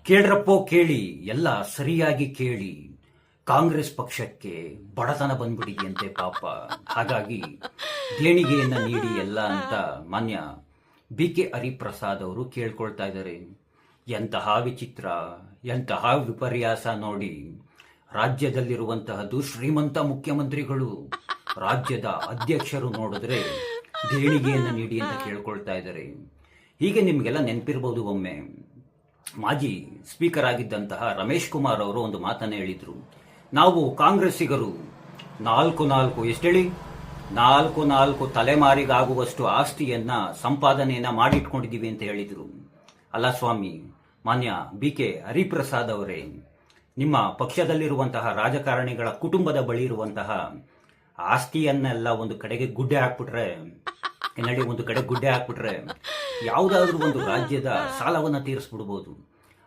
ಕೇಳ್ರಪ್ಪೋ ಕೇಳಿ, ಎಲ್ಲ ಸರಿಯಾಗಿ ಕೇಳಿ. ಕಾಂಗ್ರೆಸ್ ಪಕ್ಷಕ್ಕೆ ಬಡತನ ಬಂದ್ಬಿಟ್ಟಿದೆಯಂತೆ ಪಾಪ. ಹಾಗಾಗಿ ದೇಣಿಗೆಯನ್ನ ನೀಡಿ ಎಲ್ಲ ಅಂತ ಮಾನ್ಯ BK ಹರಿಪ್ರಸಾದ್ ಅವರು ಕೇಳ್ಕೊಳ್ತಾ ಇದ್ದಾರೆ. ಎಂತಹ ವಿಚಿತ್ರ, ಎಂತಹ ವಿಪರ್ಯಾಸ ನೋಡಿ. ರಾಜ್ಯದಲ್ಲಿರುವಂತಹದ್ದು ಶ್ರೀಮಂತ ಮುಖ್ಯಮಂತ್ರಿಗಳು, ರಾಜ್ಯದ ಅಧ್ಯಕ್ಷರು ನೋಡಿದ್ರೆ ದೇಣಿಗೆಯನ್ನ ನೀಡಿ ಅಂತ ಕೇಳ್ಕೊಳ್ತಾ ಇದ್ದಾರೆ. ಹೀಗೆ ನಿಮಗೆಲ್ಲ ನೆನಪಿರ್ಬೋದು, ಒಮ್ಮೆ ಮಾಜಿ ಸ್ಪೀಕರ್ ಆಗಿದ್ದಂತಹ ರಮೇಶ್ ಕುಮಾರ್ ಅವರು ಒಂದು ಮಾತನ್ನ ಹೇಳಿದ್ರು. ನಾವು ಕಾಂಗ್ರೆಸ್ಸಿಗರು ಎಷ್ಟೇಳಿ ನಾಲ್ಕು ತಲೆಮಾರಿಗಾಗುವಷ್ಟು ಆಸ್ತಿಯನ್ನ ಸಂಪಾದನೆಯನ್ನ ಮಾಡಿಟ್ಕೊಂಡಿದ್ದೀವಿ ಅಂತ ಹೇಳಿದ್ರು. ಅಲ್ಲ ಸ್ವಾಮಿ, ಮಾನ್ಯ BK ಹರಿಪ್ರಸಾದ್ ಅವರೇ, ನಿಮ್ಮ ಪಕ್ಷದಲ್ಲಿರುವಂತಹ ರಾಜಕಾರಣಿಗಳ ಕುಟುಂಬದ ಬಳಿ ಇರುವಂತಹ ಆಸ್ತಿಯನ್ನೆಲ್ಲ ಒಂದು ಕಡೆಗೆ ಗುಡ್ಡೆ ಹಾಕ್ಬಿಟ್ರೆ ಯಾವುದಾದ್ರೂ ಒಂದು ರಾಜ್ಯದ ಸಾಲವನ್ನ ತೀರಿಸ್ಬಿಡ್ಬೋದು.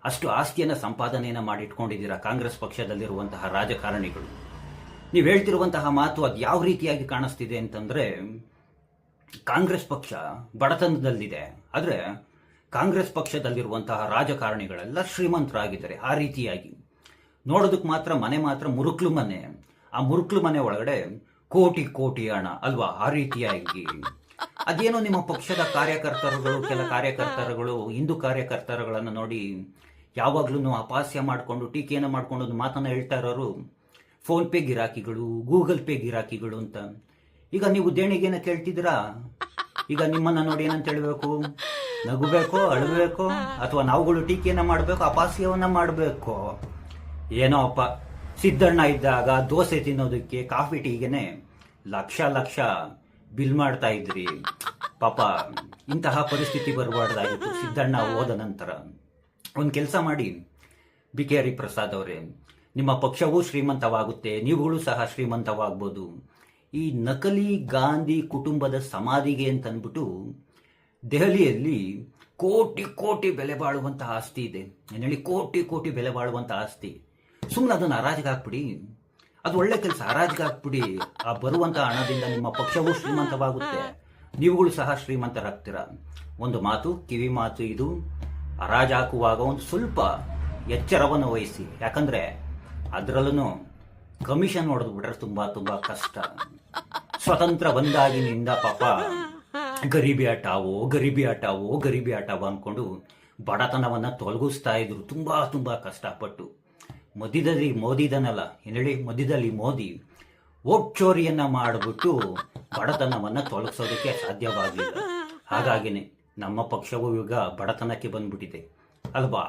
ಅಷ್ಟು ಆಸ್ತಿಯನ್ನ ಸಂಪಾದನೆಯನ್ನ ಮಾಡಿಟ್ಕೊಂಡಿದ್ದೀರಾ ಕಾಂಗ್ರೆಸ್ ಪಕ್ಷದಲ್ಲಿರುವಂತಹ ರಾಜಕಾರಣಿಗಳು. ನೀವು ಹೇಳ್ತಿರುವಂತಹ ಮಾತು ಅದು ಯಾವ ರೀತಿಯಾಗಿ ಕಾಣಿಸ್ತಿದೆ ಅಂತಂದ್ರೆ, ಕಾಂಗ್ರೆಸ್ ಪಕ್ಷ ಬಡತನದಲ್ಲಿದೆ, ಆದ್ರೆ ಕಾಂಗ್ರೆಸ್ ಪಕ್ಷದಲ್ಲಿರುವಂತಹ ರಾಜಕಾರಣಿಗಳೆಲ್ಲ ಶ್ರೀಮಂತರಾಗಿದ್ದಾರೆ. ಆ ರೀತಿಯಾಗಿ ನೋಡೋದಕ್ಕೆ ಮನೆ ಮಾತ್ರ ಮುರುಕ್ಲು ಮನೆ. ಆ ಮುರುಕ್ಲು ಮನೆ ಒಳಗಡೆ ಕೋಟಿ ಹಣ ಅಲ್ವಾ? ಆ ರೀತಿಯಾಗಿ ಅದೇನೋ ನಿಮ್ಮ ಪಕ್ಷದ ಕೆಲ ಕಾರ್ಯಕರ್ತರುಗಳು ಹಿಂದೂ ಕಾರ್ಯಕರ್ತರುಗಳನ್ನು ನೋಡಿ ಯಾವಾಗ್ಲೂ ಅಪಹಾಸ್ಯ ಮಾಡಿಕೊಂಡು ಟೀಕೆಯನ್ನು ಮಾಡಿಕೊಂಡು ಒಂದು ಮಾತನ್ನ ಹೇಳ್ತಾ ಇರೋರು ಫೋನ್ ಪೇ ಗಿರಾಕಿಗಳು, ಗೂಗಲ್ ಪೇ ಗಿರಾಕಿಗಳು ಅಂತ. ಈಗ ನೀವು ದೇಣಿಗೆನ ಕೇಳ್ತಿದ್ದೀರಾ? ಈಗ ನಿಮ್ಮನ್ನ ನೋಡಿ ಏನಂತ ಹೇಳ್ಬೇಕು? ನಗುಬೇಕೋ, ಅಳಬೇಕೋ, ಅಥವಾ ನಾವುಗಳು ಟೀಕೆಯನ್ನ ಮಾಡಬೇಕು, ಅಪಹಾಸ್ಯವನ್ನ ಮಾಡಬೇಕು? ಏನೋ ಅಪ್ಪ, ಸಿದ್ದಣ್ಣ ಇದ್ದಾಗ ದೋಸೆ ತಿನ್ನೋದಕ್ಕೆ ಕಾಫಿ ಟೀಗೆನೆ ಲಕ್ಷ ಬಿಲ್ ಮಾಡ್ತಾ ಇದ್ರಿ. ಪಾಪ ಇಂತಹ ಪರಿಸ್ಥಿತಿ ಬರಬಾರ್ದಾಗಿತ್ತು ಸಿದ್ದಣ್ಣ ಹೋದ ನಂತರ. ಒಂದು ಕೆಲಸ ಮಾಡಿ BK ಹರಿಪ್ರಸಾದ್ ಅವರೇ, ನಿಮ್ಮ ಪಕ್ಷವೂ ಶ್ರೀಮಂತವಾಗುತ್ತೆ, ನೀವುಗಳು ಸಹ ಶ್ರೀಮಂತವಾಗ್ಬೋದು. ಈ ನಕಲಿ ಗಾಂಧಿ ಕುಟುಂಬದ ಸಮಾಧಿಗೆ ಅಂತ ಅಂದ್ಬಿಟ್ಟು ದೆಹಲಿಯಲ್ಲಿ ಕೋಟಿ ಬೆಲೆ ಬಾಳುವಂತಹ ಆಸ್ತಿ ಇದೆ. ಏನೇಳಿ ಕೋಟಿ ಬೆಲೆ ಬಾಳುವಂತಹ ಆಸ್ತಿ. ಸುಮ್ಮನೆ ಅದನ್ನು ಹರಾಜಿಗೆ ಹಾಕ್ಬಿಡಿ. ಅದು ಒಳ್ಳೆ ಕೆಲಸ, ಹರಾಜಿಗೆ ಹಾಕ್ಬಿಡಿ. ಆ ಬರುವಂತಹ ಹಣದಿಂದ ನಿಮ್ಮ ಪಕ್ಷವೂ ಶ್ರೀಮಂತವಾಗುತ್ತೆ, ನೀವುಗಳು ಸಹ ಶ್ರೀಮಂತರಾಗ್ತೀರ. ಒಂದು ಮಾತು, ಕಿವಿ ಮಾತು ಇದು. ಹರಾಜು ಹಾಕುವಾಗ ಒಂದು ಸ್ವಲ್ಪ ಎಚ್ಚರವನ್ನು ವಹಿಸಿ. ಯಾಕಂದ್ರೆ ಅದರಲ್ಲೂ ಕಮಿಷನ್ ಹೊಡೆದು ಬಿಟ್ರೆ ತುಂಬಾ ಕಷ್ಟ. ಸ್ವತಂತ್ರ ಬಂದಾಗಿನಿಂದ ಪಾಪ ಗರೀಬಿ ಆಟವೋ ಅನ್ಕೊಂಡು ಬಡತನವನ್ನ ತೊಲಗಿಸ್ತಾ ಇದ್ರು ತುಂಬಾ ಕಷ್ಟಪಟ್ಟು. ಮಧ್ಯದಲ್ಲಿ ಮೋದಿ ವೋಟ್ ಚೋರಿಯನ್ನ ಮಾಡಿಬಿಟ್ಟು ಬಡತನವನ್ನ ತೊಲಗಿಸೋದಕ್ಕೆ ಸಾಧ್ಯವಾಗಲಿಲ್ಲ. ಹಾಗಾಗಿನೇ ನಮ್ಮ ಪಕ್ಷವು ಈಗ ಬಡತನಕ್ಕೆ ಬಂದ್ಬಿಟ್ಟಿದೆ ಅಲ್ವಾ?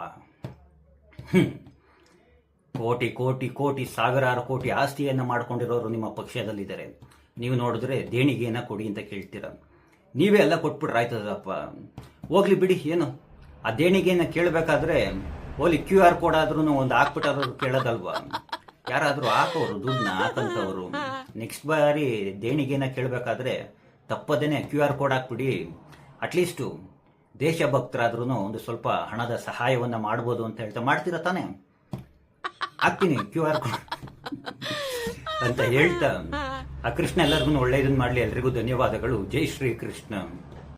ಕೋಟಿ ಸಾವಿರಾರು ಕೋಟಿ ಆಸ್ತಿಯನ್ನ ಮಾಡ್ಕೊಂಡಿರೋರು ನಿಮ್ಮ ಪಕ್ಷದಲ್ಲಿದ್ದಾರೆ. ನೀವು ನೋಡಿದ್ರೆ ದೇಣಿಗೆಯನ್ನ ಕೊಡಿ ಅಂತ ಕೇಳ್ತೀರ. ನೀವೇ ಎಲ್ಲ ಕೊಟ್ಬಿಟ್ರೆ ಆಯ್ತದಪ್ಪ, ಹೋಗ್ಲಿ ಬಿಡಿ. ಏನು ಆ ದೇಣಿಗೆಯನ್ನ ಕೇಳಬೇಕಾದ್ರೆ ಓಲಿ QR ಕೋಡ್ ಆದ್ರೂ ಒಂದು ಹಾಕ್ಬಿಟ್ಟವ್ರು ಕೇಳೋದಲ್ವಾ? ಯಾರಾದ್ರೂ ಹಾಕೋರು, ದುಡ್ಡನ್ನ ಹಾಕಂತವ್ರು. ನೆಕ್ಸ್ಟ್ ಬಾರಿ ದೇಣಿಗೆನ ಕೇಳಬೇಕಾದ್ರೆ ತಪ್ಪದೇನೆ QR ಕೋಡ್ ಹಾಕ್ಬಿಡಿ. ಅಟ್ಲೀಸ್ಟು ದೇಶಭಕ್ತರಾದ್ರೂ ಒಂದು ಸ್ವಲ್ಪ ಹಣದ ಸಹಾಯವನ್ನ ಮಾಡ್ಬೋದು ಅಂತ ಹೇಳ್ತಾ ಮಾಡ್ತೀರಾ ತಾನೆ? ಹಾಕ್ತೀನಿ QR ಕೋಡ್ ಅಂತ ಹೇಳ್ತಾ, ಆ ಕೃಷ್ಣ ಎಲ್ಲರಿಗೂ ಒಳ್ಳೆಯದನ್ನ ಮಾಡಲಿ. ಎಲ್ರಿಗೂ ಧನ್ಯವಾದಗಳು. ಜೈ ಶ್ರೀ ಕೃಷ್ಣ.